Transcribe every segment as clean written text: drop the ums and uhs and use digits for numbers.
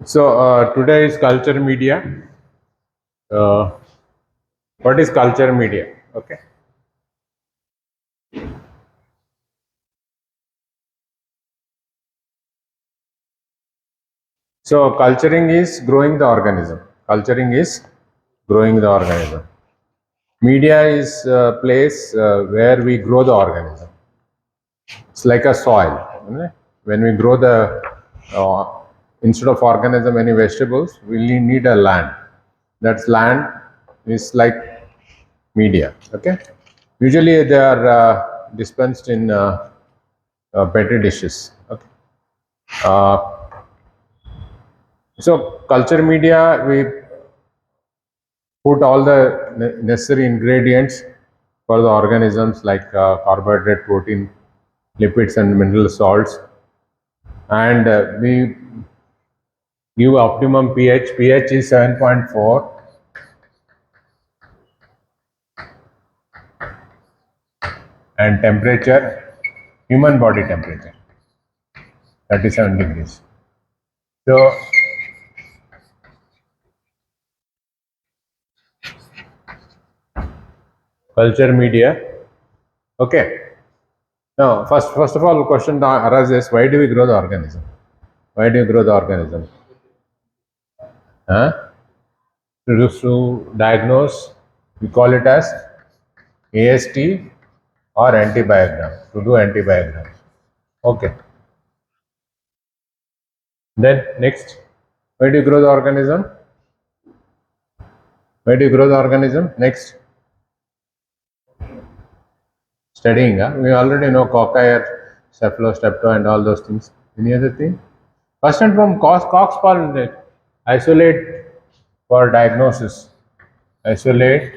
So today is culture media. Uh, what is culture media? Okay. So culturing is growing the organism. Culturing is growing the organism. Media is a place where we grow the organism. It's like a soil. Isn't When we grow the uh, instead of organism any vegetables, we need a land. That's land is like media. Okay. Usually they are dispensed in petri dishes. Okay. Uh, so culture media, we put all the necessary ingredients for the organisms like carbohydrate, protein, lipids, and mineral salts, and we give optimum pH. pH is 7.4, and temperature, human body temperature, 37 degrees. So culture media. Okay. Now, first of all, question arises: why do we grow the organism? Why do you grow the organism? Huh? To diagnose, we call it as AST or antibiogram. To do antibiogram. Okay. Then next, why do you grow the organism? Why do you grow the organism? Next, studying. Huh? We already know cochlear, cephalostepto, and all those things. Any other thing? First and foremost, Cox pollinate. Isolate for diagnosis. Isolate,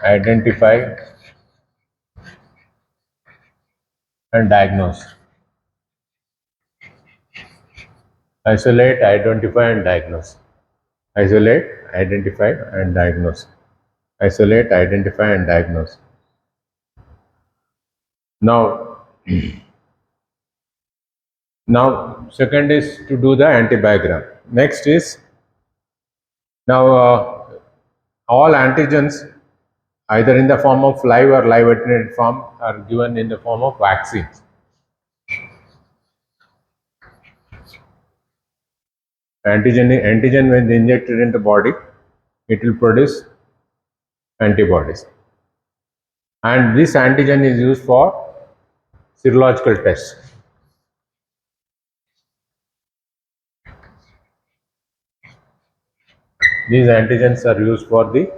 identify, and diagnose. Isolate, identify, and diagnose. Isolate, identify, and diagnose. Isolate, identify, and diagnose. Now, second is to do the antibiogram. Next is now all antigens, either in the form of live or live attenuated form, are given in the form of vaccines. Antigen when injected into body, it will produce antibodies, and this antigen is used for serological tests. These antigens are used for the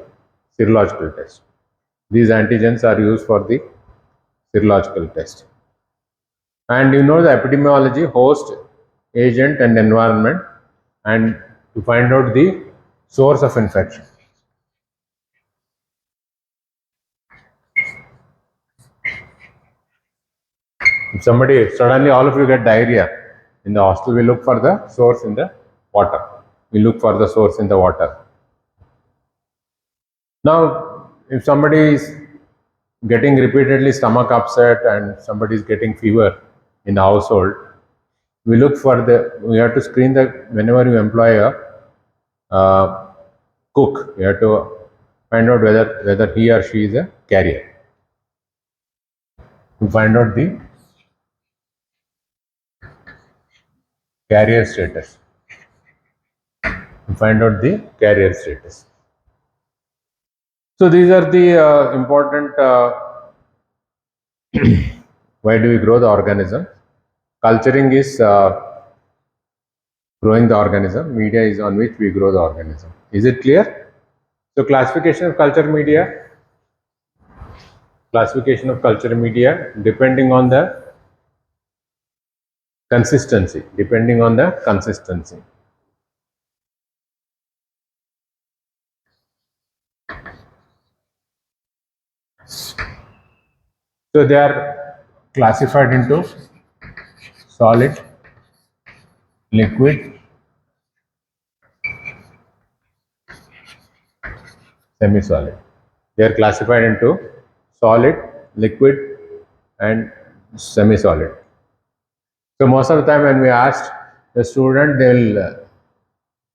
serological test. These antigens are used for the serological test. And you know the epidemiology, host, agent, and environment, and to find out the source of infection. If somebody suddenly all of you get diarrhea in the hostel, we look for the source in the water. We look for the source in the water. Now, if somebody is getting repeatedly stomach upset and somebody is getting fever in the household, we have to screen the, whenever you employ a cook, you have to find out whether he or she is a carrier. To find out the carrier status. To find out the carrier status. So these are the important. Why do we grow the organism? Culturing is growing the organism. Media is on which we grow the organism. Is it clear? So classification of culture media. Classification of culture media depending on the consistency. Depending on the consistency. So they are classified into solid, liquid, semi-solid. They are classified into solid, liquid, and semi-solid. So most of the time when we asked the student, they will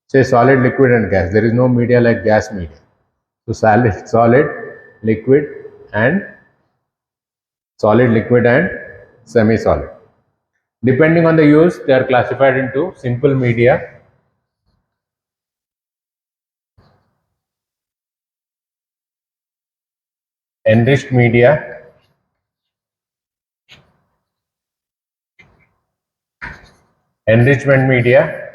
say solid, liquid, and gas. There is no media like gas media. So solid, liquid, and solid, liquid, and semi-solid. Depending on the use, they are classified into simple media, enriched media, enrichment media,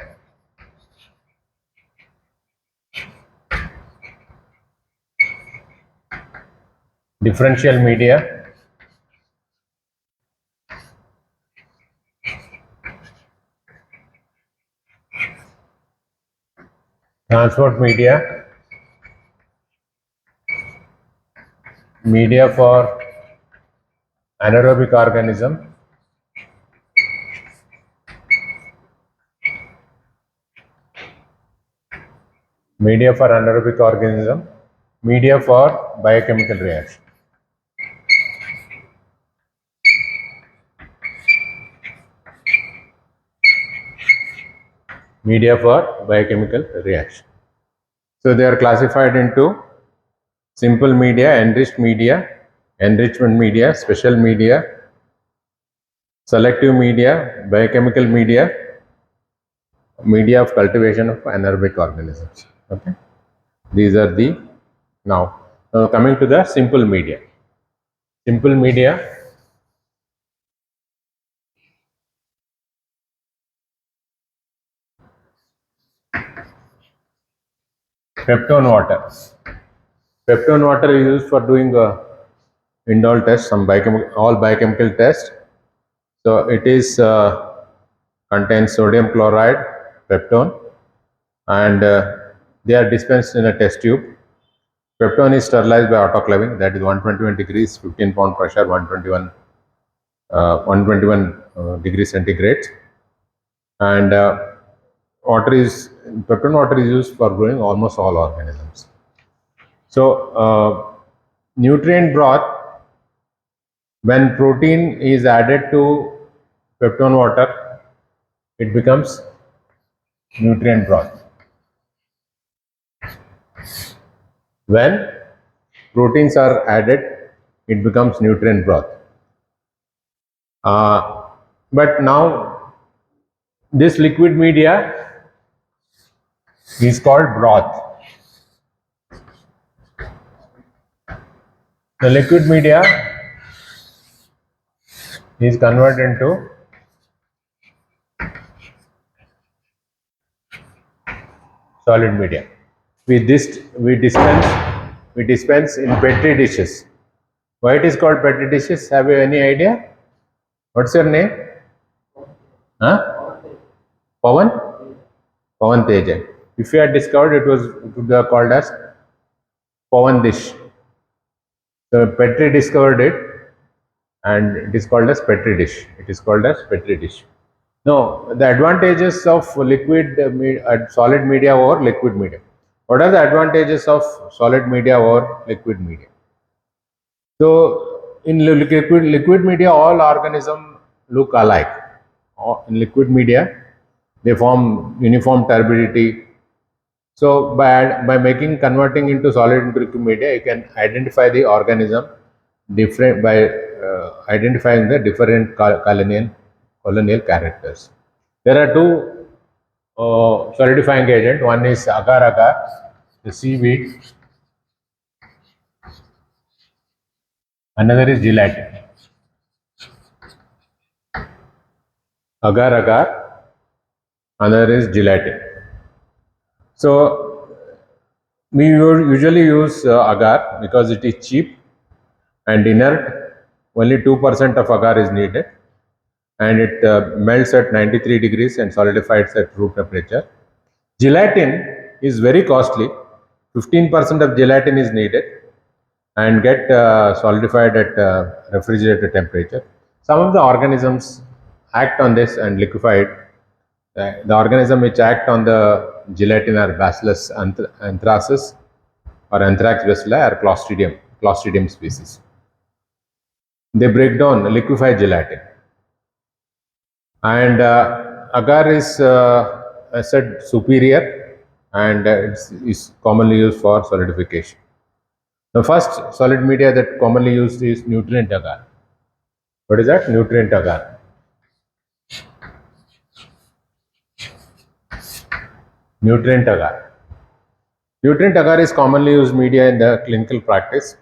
differential media, transport media, media for anaerobic organism, media for anaerobic organism, media for biochemical reaction. Media for biochemical reaction. So they are classified into simple media, enriched media, enrichment media, special media, selective media, biochemical media, media of cultivation of anaerobic organisms. Okay, these are the now coming to the simple media. Simple media, peptone water. Peptone water is used for doing indole tests, all biochemical tests. So it is contains sodium chloride, peptone, and they are dispensed in a test tube. Peptone is sterilized by autoclaving, that is 121 degrees, 15 pound pressure, 121 degrees centigrade. And water is peptone water is used for growing almost all organisms. So nutrient broth, when protein is added to peptone water, it becomes nutrient broth. When proteins are added, it becomes nutrient broth. Uh, but now this liquid media is called broth. The liquid media is converted into solid media. We dispense in petri dishes. Why it is called petri dishes? Have you any idea? What's your name? Huh? Pawan? Pawan Teja. If you had discovered, it would be called as Pawan dish. So Petri discovered it, and it is called as Petri dish. It is called as Petri dish. No, the advantages of solid media over liquid media. What are the advantages of solid media over liquid media? So in liquid media, all organisms look alike. In liquid media, they form uniform turbidity. So by making converting into solid into liquid media, you can identify the organism different by identifying the different colonial characters. There are two solidifying agent. One is agar agar, the seaweed. Another is gelatin. Agar agar. Another is gelatin. So we usually use agar because it is cheap and inert. Only 2% of agar is needed, and it melts at 93 degrees and solidifies at room temperature. Gelatin is very costly. 15% of gelatin is needed and get solidified at refrigerator temperature. Some of the organisms act on this and liquefy it. The organism which act on the gelatin are Bacillus anthracis or Anthrax bacilli or Clostridium species. They break down liquefied gelatin. And agar is, I said, superior, and is commonly used for solidification. The first solid media that commonly used is nutrient agar. What is that? Nutrient agar. Nutrient agar. Nutrient agar is commonly used media in the clinical practice.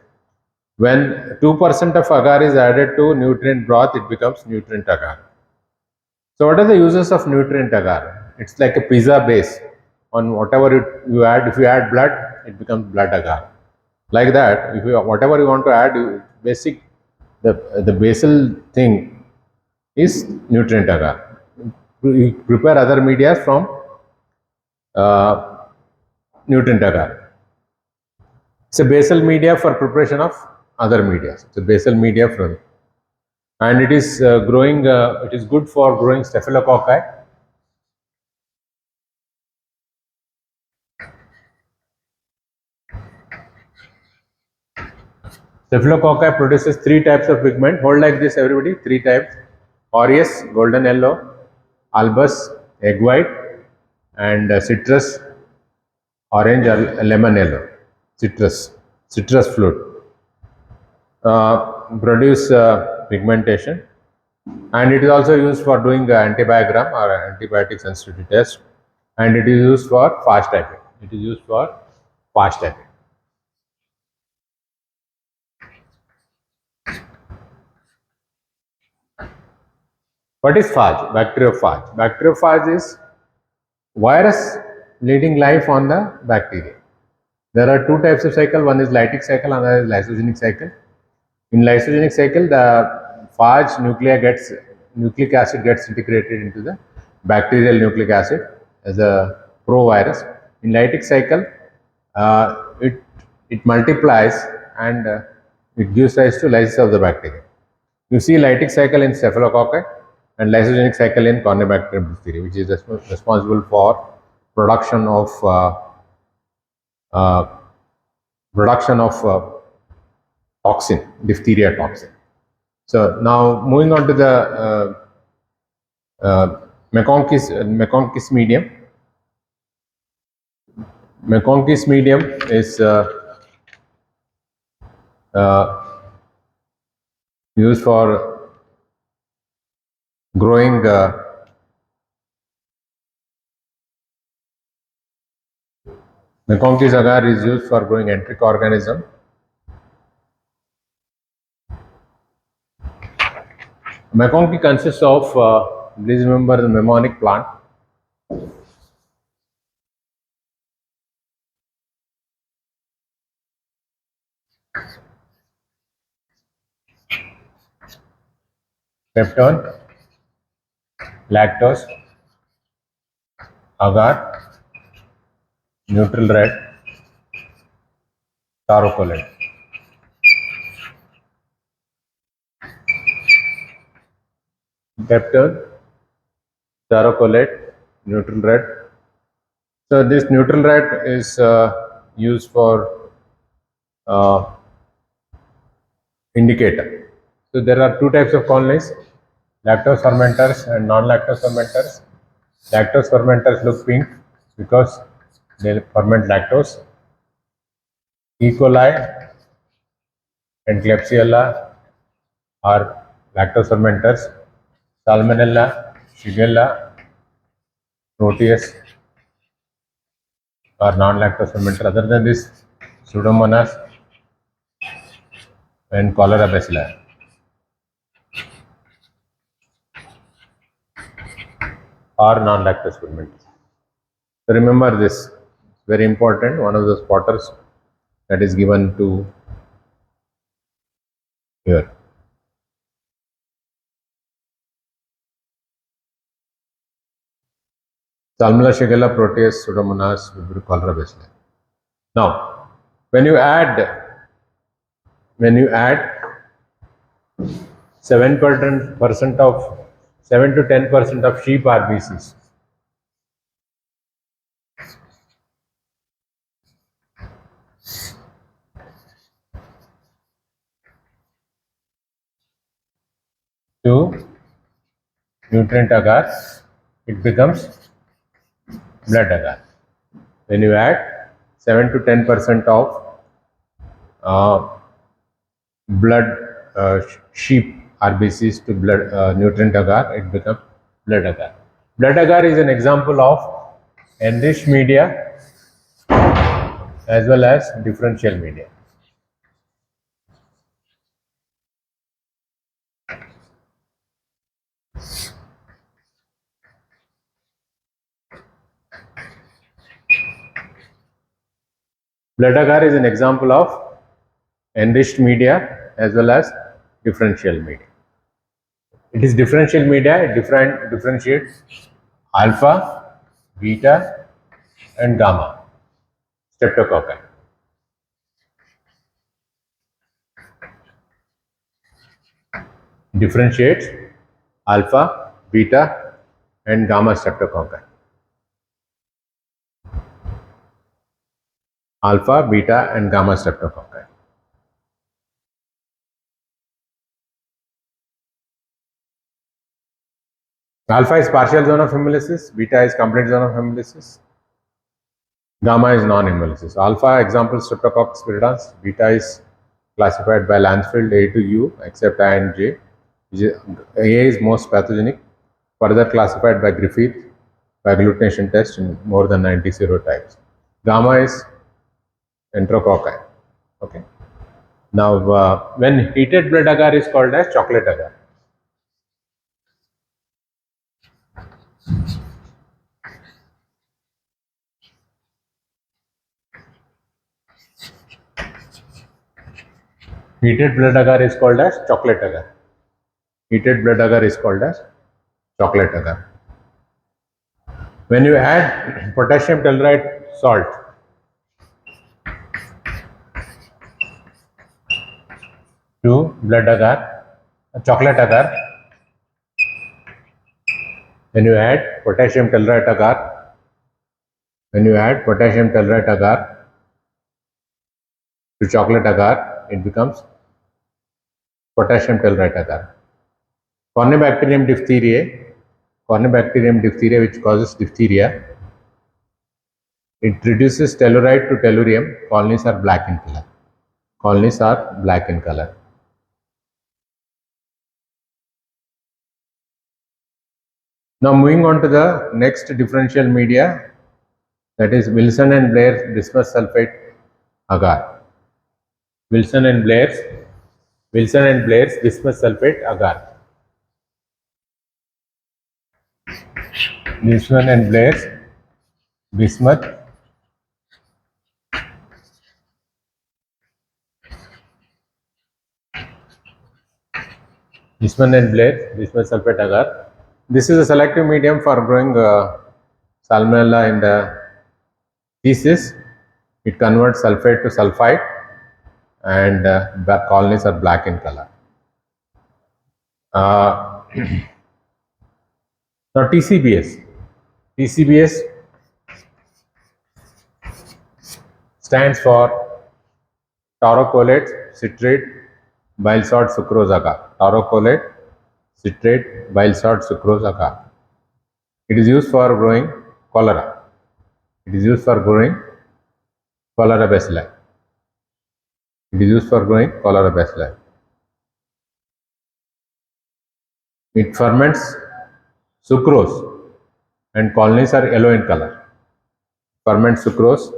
When 2% of agar is added to nutrient broth, it becomes nutrient agar. So, what are the uses of nutrient agar? It's like a pizza base on whatever you add. If you add blood, it becomes blood agar. Like that, if you whatever you want to add, basic the basal thing is nutrient agar. You prepare other media from uh, nutrient agar. It's a basal media for preparation of other media. It's a basal media from, and it is growing. It is good for growing staphylococci. Staphylococci produces three types of pigment. Hold like this, everybody. Three types: aureus, golden yellow; albus, egg white; and citrus, orange or lemon yellow. Citrus fluid. Produce pigmentation, and it is also used for doing antibiogram or antibiotic sensitivity test, and it is used for fast typing. It is used for fast typing. What is phage? Bacteriophage. Bacteriophage is virus leading life on the bacteria. There are two types of cycle. One is lytic cycle, another is lysogenic cycle. In lysogenic cycle, the phage nucleic acid gets integrated into the bacterial nucleic acid as a provirus. In lytic cycle, it multiplies and it gives rise to lysis of the bacteria. You see lytic cycle in staphylococci and lysogenic cycle in Corynebacterium diphtheria, which is responsible for production of uh, toxin, diphtheria toxin. So now moving on to the McConkey's medium. McConkey's medium is used for growing McConkey's agar is used for growing enteric organism. McConkey consists of, please remember the mnemonic plant. Peptone, lactose, agar, neutral red, tarocolate. Peptone, tarocolate, neutral red. So this neutral red is used for uh, indicator. So there are two types of colonies: lactose fermenters and non-lactose fermenters. Lactose fermenters look pink because they ferment lactose. E. coli and Klebsiella are lactose fermenters. Salmonella, Shigella, Proteus are non-lactose fermenters. Other than this, Pseudomonas and Cholera bacilli are non-lactose fermenters. So remember this, very important, one of the spotters that is given to here. Salmonella, Shigella, Proteus, Pseudomonas, Cholera bacilli. Now, when you add 7% of 7 to 10% of sheep RBCs to nutrient agar, it becomes blood agar. When you add 7 to 10% of uh, blood sheep RBCs to blood nutrient agar, it becomes blood agar. Blood agar is an example of enriched media as well as differential media. Blood agar is an example of enriched media as well as differential media. It is differential media, it differentiates alpha, beta, and gamma streptococci. Differentiates alpha, beta, and gamma streptococci. Alpha, beta, and gamma streptococci. Alpha is partial zone of hemolysis, beta is complete zone of hemolysis, gamma is non-hemolysis. Alpha example Streptococcus viridans, beta is classified by Lansfield A to U except I and J. A is most pathogenic, further classified by Griffith by agglutination test in more than 90 serotypes. Gamma is enterococci. Okay. Now, when heated blood agar is called as chocolate agar. Heated blood agar is called as chocolate agar. Heated blood agar is called as chocolate agar. When you add potassium telluride salt to blood agar, chocolate agar, when you add potassium telluride agar, when you add potassium telluride agar to chocolate agar, it becomes potassium telluride agar. Corynebacterium diphtheriae, Corynebacterium diphtheriae which causes diphtheria, it reduces telluride to tellurium. Colonies are black in color. Colonies are black in color. Now moving on to the next differential media, that is Wilson and Blair's bismuth sulfate agar. Wilson and Blair's bismuth sulfate agar. Wilson and Blair's bismuth bismuth sulfate agar. This is a selective medium for growing salmonella in the feces. It converts sulfate to sulfite and colonies are black in color. Uh, now TCBS stands for taurocolate citrate bile salt sucrose agar. Taurocolate citrate bile salt sucrose agar. It is used for growing cholera. It is used for growing cholera bacilli. It is used for growing cholera bacilli. It ferments sucrose and colonies are yellow in color. Ferment sucrose,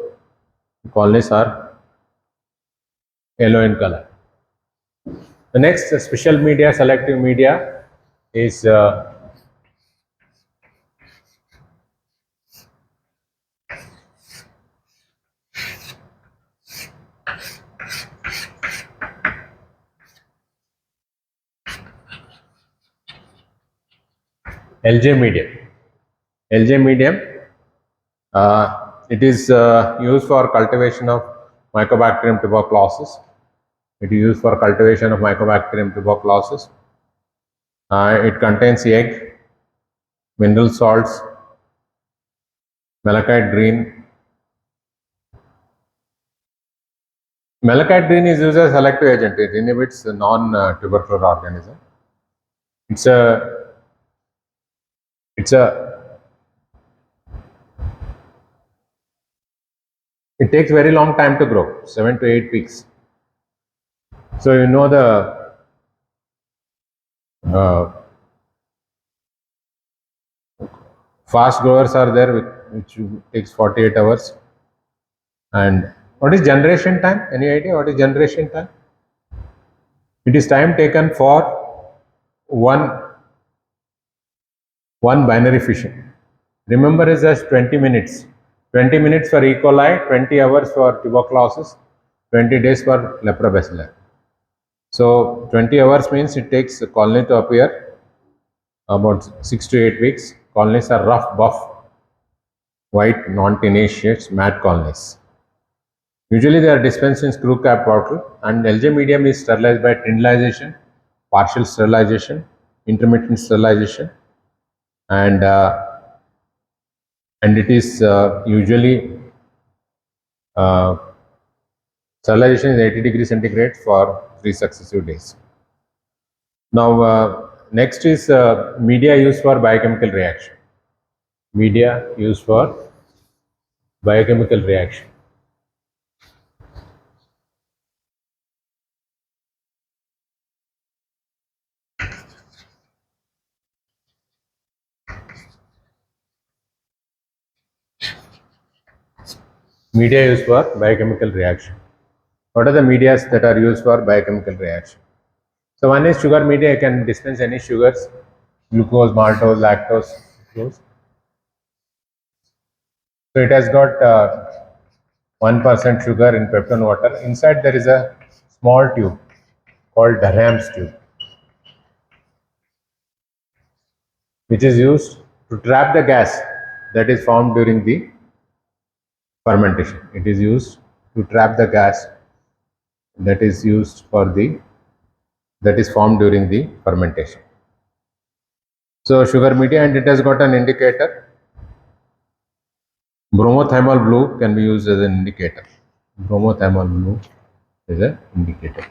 colonies are yellow in color. The next special media, selective media is LJ medium. LJ medium, it is used for cultivation of Mycobacterium tuberculosis. It is used for cultivation of Mycobacterium tuberculosis. It contains egg, mineral salts, malachite green. Malachite green is used as selective agent. It inhibits non-tubercular organism. It's a it's a it takes very long time to grow, 7 to 8 weeks. So you know the uh, fast growers are there, which takes 48 hours. And what is generation time? Any idea what is generation time? It is time taken for one one binary fission. Remember, is just 20 minutes. 20 minutes for E. coli, 20 hours for tuberculosis, 20 days for leprobacilli. So 20 hours means it takes a colony to appear, about 6 to 8 weeks. Colonies are rough, buff, white, non-tenacious, mat colonies. Usually they are dispensed in screw cap bottle, and LJ medium is sterilized by trinalization, partial sterilization, intermittent sterilization, and it is usually uh, sterilization is 80 degrees centigrade for 3 successive days. Now, next is media used for biochemical reaction. Media used for biochemical reaction. Media used for biochemical reaction. What are the medias that are used for biochemical reaction? So one is sugar media. You can dispense any sugars, glucose, maltose, lactose, fructose. So it has got 1% sugar in peptone water. Inside there is a small tube called Durham's tube, which is used to trap the gas that is formed during the fermentation. It is used to trap the gas that is used for the that is formed during the fermentation. So sugar media, and it has got an indicator. Bromothiamol blue can be used as an indicator. Bromothiamol blue is an indicator.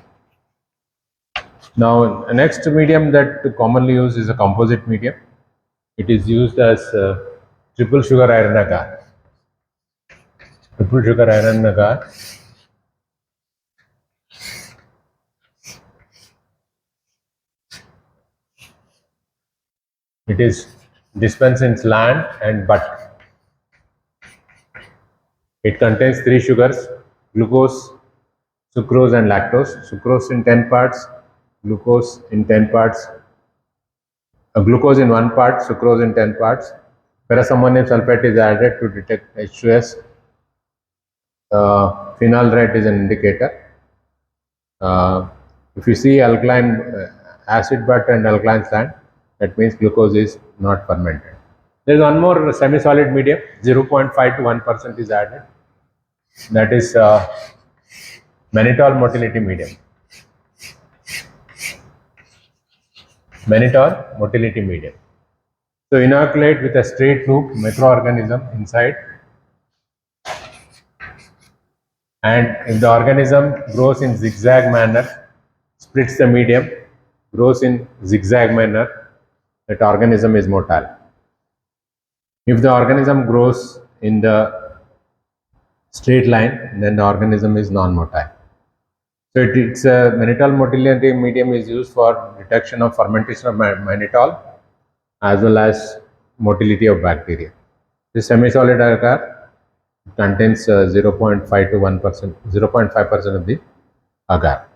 Now, next medium that commonly used is a composite medium. It is used as triple sugar iron agar. Triple sugar iron agar. It is dispensed in slant and butt. It contains three sugars: glucose, sucrose, and lactose. Sucrose in 10 parts, glucose in 10 parts, glucose in 1 part, sucrose in 10 parts. Ferrosammonium sulfate is added to detect H2S. Phenol red is an indicator. If you see alkaline acid butt and alkaline sand, that means glucose is not fermented. There is one more semi-solid medium, 0.5 to 1% is added. That is mannitol motility medium. Mannitol motility medium. So inoculate with a straight loop microorganism inside, and if the organism grows in zigzag manner, splits the medium, grows in zigzag manner, that organism is motile. If the organism grows in the straight line, then the organism is non-motile. So it's a mannitol motility medium is used for detection of fermentation of mannitol as well as motility of bacteria. This semi-solid agar contains 0.5 to 1%, 0.5% of the agar.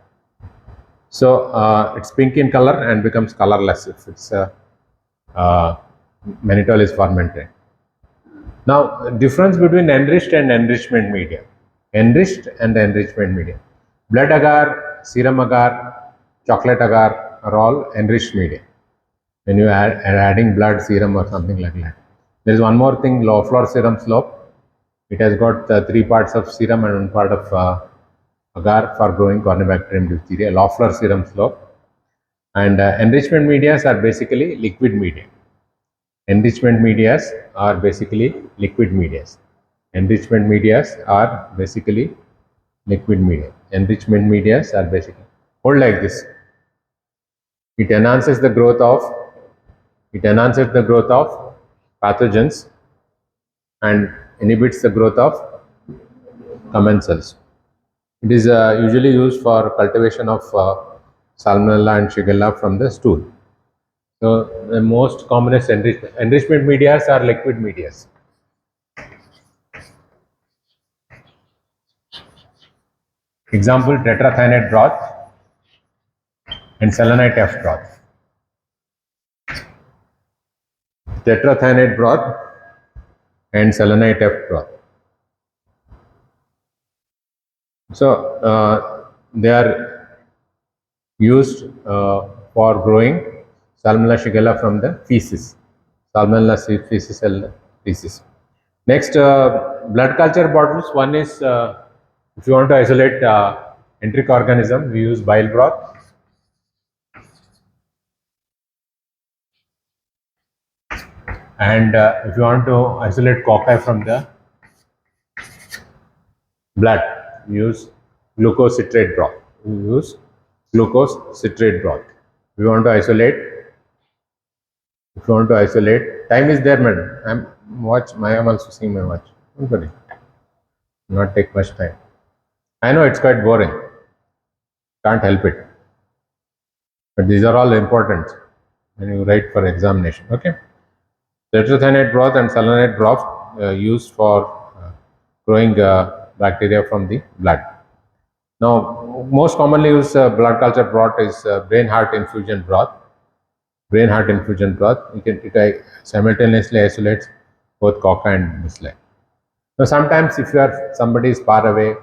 So it's pink in color and becomes colorless if it's uh, mannitol is fermented. Now, difference between enriched and enrichment media. Enriched and enrichment media. Blood agar, serum agar, chocolate agar are all enriched media. When you are adding blood, serum or something like that. There is one more thing, low floor serum slope. It has got 3 parts of serum and 1 part of agar for growing Corynebacterium diphtheria, low floor serum slope. And enrichment medias are basically liquid media. Enrichment medias are basically liquid medias. Enrichment medias are basically liquid media. Enrichment medias are basically hold like this. It enhances the growth of pathogens and inhibits the growth of commensals. It is usually used for cultivation of Salmonella and Shigella from the stool. So the most commonest enrichment medias are liquid medias. Example: tetrathianate broth and selenite F broth. Tetrathianate broth and selenite F broth. So they are used for growing Salmonella Shigella from the feces. Salmonella feces. Next, blood culture bottles. One is if you want to isolate enteric organism, we use bile broth. And if you want to isolate cocci from the blood, we use glucose citrate broth. We use glucose citrate broth. We want to isolate. If you want to isolate, time is there, madam. I am also seeing my watch. Don't worry. Not take much time. I know it's quite boring. Can't help it. But these are all important when you write for examination. Okay. Tetrathianate broth and selenite broth used for growing bacteria from the blood. Now, most commonly used blood culture broth is brain heart infusion broth. Brain heart infusion broth. Simultaneously isolates both cocci and bacilli. Now, sometimes if somebody is far away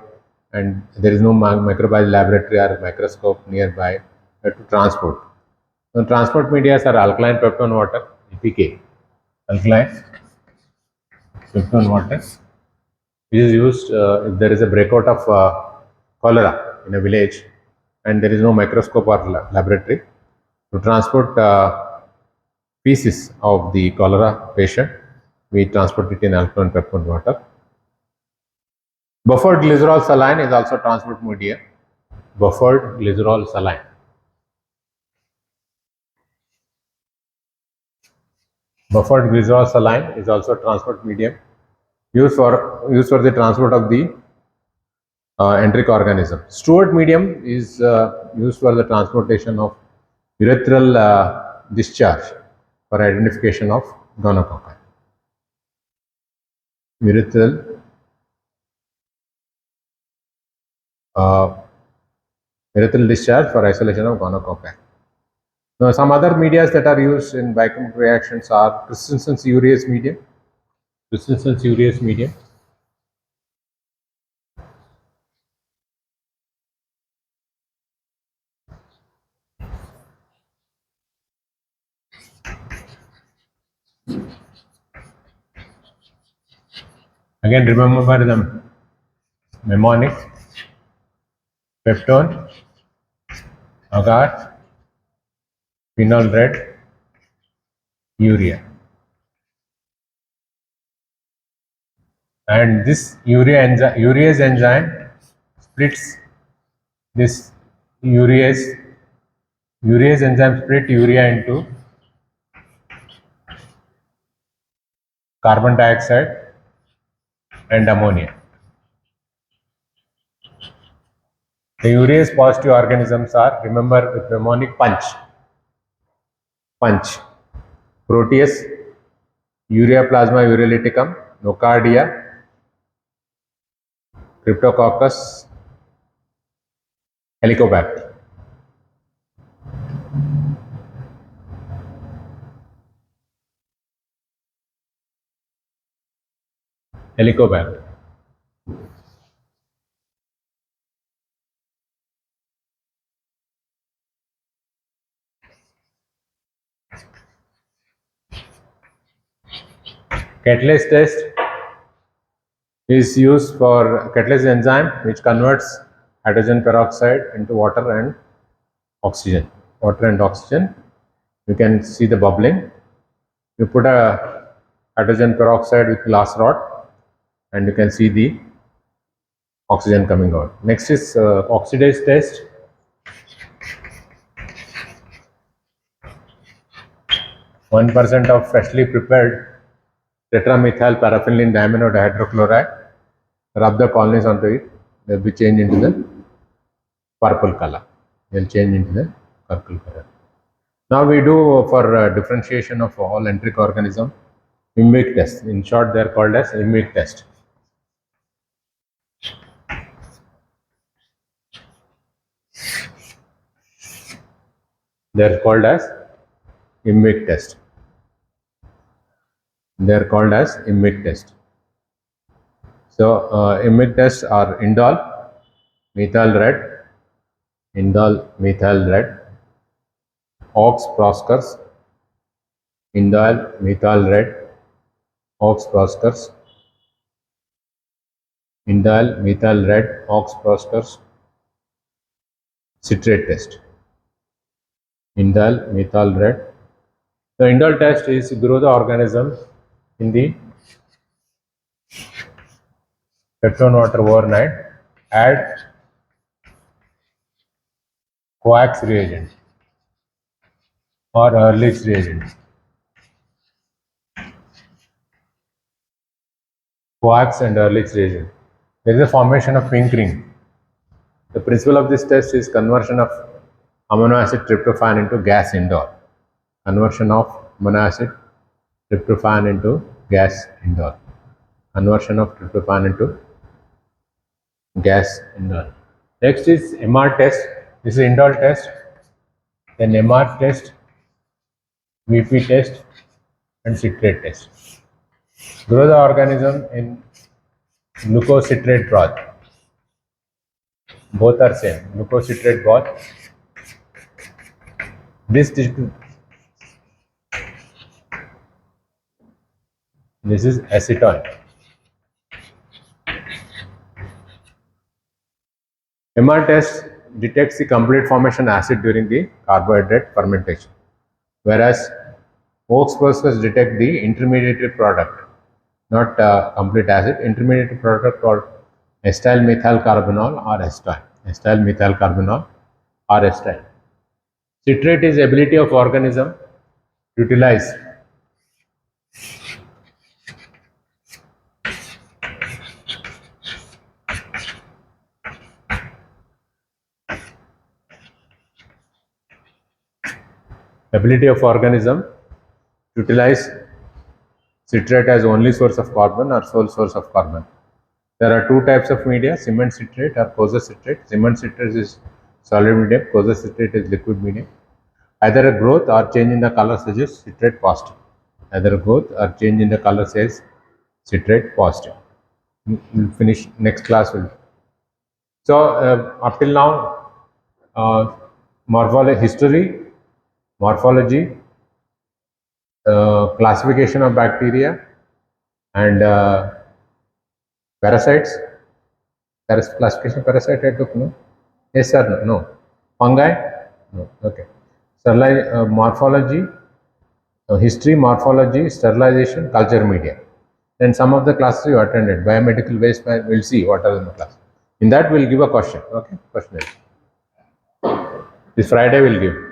and there is no microbiology laboratory or microscope nearby, you have to transport. Now, transport medias are alkaline peptone water, APK, alkaline peptone water, which is used if there is a breakout of cholera in a village and there is no microscope or laboratory to transport feces of the cholera patient. We transport it in alkaline peptone water. Buffered glycerol saline is also transport media. Buffered glycerol saline. Buffered glycerol saline is also transport medium used for the transport of the enteric organism. Stewart medium is used for the transportation of urethral discharge for identification of gonococci. Urethral uh, urethral discharge for isolation of gonococci. Now, some other medias that are used in biochemical reactions are Christensen's urease medium. Christensen's urease medium. Again, remember the mnemonic: peptone, agar, phenol red, urea. And this urease enzyme splits this urease enzyme split urea into carbon dioxide and ammonia. The urease positive organisms are, remember with mnemonic, punch, Proteus, urea plasma urelyticum, nocardia, cryptococcus, helicobacter. Helicobacter. Catalase test is used for catalase enzyme which converts hydrogen peroxide into water and oxygen. Water and oxygen. You can see the bubbling. You put a hydrogen peroxide with glass rod and you can see the oxygen coming out. Next is oxidase test. 1% of freshly prepared tetramethyl paraffin diamino dihydrochloride. Rub the colonies onto it. They'll be changed into the purple color. They'll change into the purple color. Now we do for differentiation of all enteric organism, IMIC test. In short, they are called as IMIC test. They are called as IMIC test. They are called as IMIC test. So IMIC tests are indole, methyl red, indole, methyl red, ox proscus, indole, methyl red, ox proscus, indole, methyl red, ox proscus, citrate test. Indole, methyl red. The indole test is grow the organism in the peptone water overnight, add coax reagent or Ehrlich's reagent. Coax and Ehrlich's reagent. There is a formation of pink ring. The principle of this test is conversion of amino acid tryptophan into gas indole. Conversion of amino acid tryptophan into gas indole. Conversion of tryptophan into gas indole. Next is MR test. This is indole test. Then MR test, VP test, and citrate test. Grow the organism in glucositrate broth. Both are same. Glucositrate broth. This is acetone. MR test detects the complete formation acid during the carbohydrate fermentation, whereas Oaks process detect the intermediate product, not complete acid. Intermediate product called acetyl methyl carbinol or acetyl. Acetyl methyl carbinol or acetyl. Citrate is ability of organism to utilize ability of organism to utilize citrate as only source of carbon or sole source of carbon. There are two types of media: cement citrate or Koza citrate. Cement citrate is solid medium, Koza citrate is liquid medium. Either a growth or change in the color suggests citrate positive. Either a growth or change in the color says citrate positive. We'll finish next class. So up till now, morphology, history, morphology, classification of bacteria, and parasites. Classification of parasite I took, no? Yes or no? No. Fungi? No. Okay. Morphology, history, morphology, sterilization, culture media. Then some of the classes you attended, biomedical waste management, we'll see what are the class. In that we'll give a question. Okay, question. This Friday we'll give.